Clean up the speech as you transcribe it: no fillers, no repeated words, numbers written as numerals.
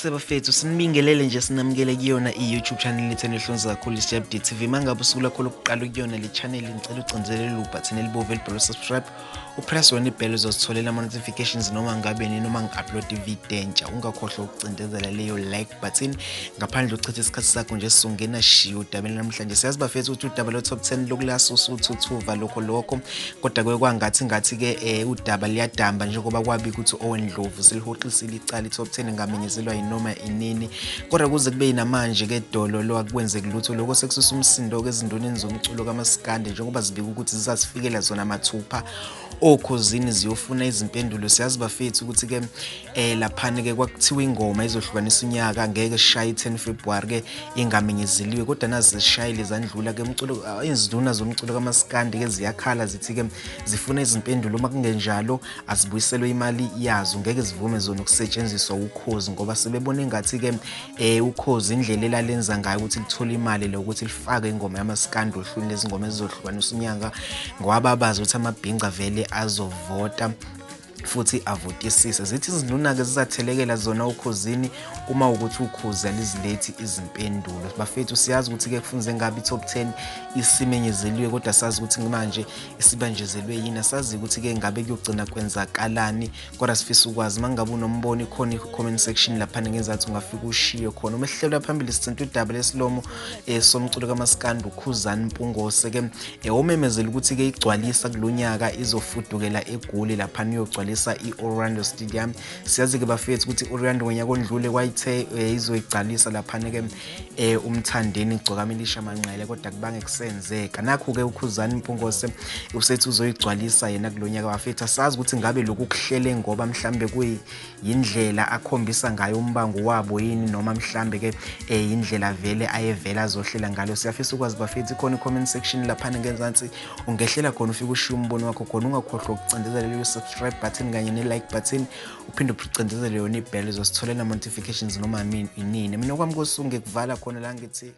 Kahle bafethu sinibingelele nje sinamukele kuyona i-YouTube channel lethu enihlonza kakhulu iSjabdi TV. Mangabe usuku lakho lokuqala ukuyona le channel ngicela ucinzelele ubutton elibomvu elibhalwe subscribe, upress wona ibhell uzositholela ama-notifications noma ngabe noma ngi-upload ivideo entsha. Ungakhohlwa ukucindezela leyo like button ngaphandle uchitha isikhathi sakho nje sisongena shiyo udabeni namhlanje. Siyazi bafethu ukuthi udaba lo top 10 lokulasa usuthuthuva lokho kodwa kwangathi ke udaba liyadamba njengoba kwabi ukuthi owendlovu silihoxisile icala i-top 10 ngamenyezelwa yinoma inini, kodwa kuze kube namanje ke dolo lo akwenzeki lutho lokho sekususa umsindo ke ezindoneni zomculo kaMaskandi njengoba zibika ukuthi zisasifikela zona mathupha okhosini ziyofuna izimpendulo. Siyazi bafethu ukuthi ke laphana ke kwakuthiwa ingoma izohlukanisa unyaka ngeke sishaye 10 February ke ingamenyezeliwe, kodwa nazi zishayile zandlula ke umculo izinduna zomculo kaMaskandi ke ziyakhala zithi ke zifuna izimpendulo. Uma kungenjalo azibuyiselwe imali yazo, ngeke zivume zona ukusetshenziswa ukhozi ngoba sebebona engathi ke ukhozi indlela elalenza ngayo ukuthi lithola imali lokuthi lifake ingoma yaMaskandi ohlwini lezingoma ezizohlukanisa unyaka ngoba bazi ukuthi amabhinqa vele azovota futhi avotisise. Zithi izinduna ke zizathelekela zona ukhosini uma ukuthi ukhozi alizilethi izimpendulo. Bafethu siyazi ukuthi ke kufunze ngabe i-top 10 isimenyezeliwe, kodwa sazi ukuthi manje isibanjezelwe yini, asazi ukuthi ke ngabe kuyogcina kwenzakalani, kodwa sifisa ukwazi. Mangabe unombono ikhona i-comment section lapha ngenzathi ungafika ushiye khona. Umehlelo phambili sithinta udaba lesilomo somculo kaMaskandi uKhuzani Mpungose ke omemezela ukuthi ke igcwalisa kulonyaka izofudukela eGoli lapha niyogcwalisa i-Orlando Stadium. Siyazi ke bafethu ukuthi i-Orlando ngonyaka ondlule kwayithe izoyigcwalisa lapha ke umthandeni igcoka Milisha Manqele, kodwa kubange kusenzeka. Nakho ke uKhuzani Mpungose usethi uzoyigcwalisa yena kulonyaka. Bafethu asazi ukuthi ngabe lokhu kuhlele ngoba mhlambe kuyindlela akhombisa ngayo umbango wabo yini noma mhlambe ke indlela vele ayevela azohlela ngalo. Siyafisa ukwazi bafethu, ikhona i-comment section lapha ngenzansi ungehlela khona ufike ushiya umbono wakho khona. Ungakhohlwa ukucindezela leyo subscribe button kanye ne-like button uphinde ucindezele yona ibhell uzositholela notifications noma inini. Mina kwami kosunge kuvala khona la ngithi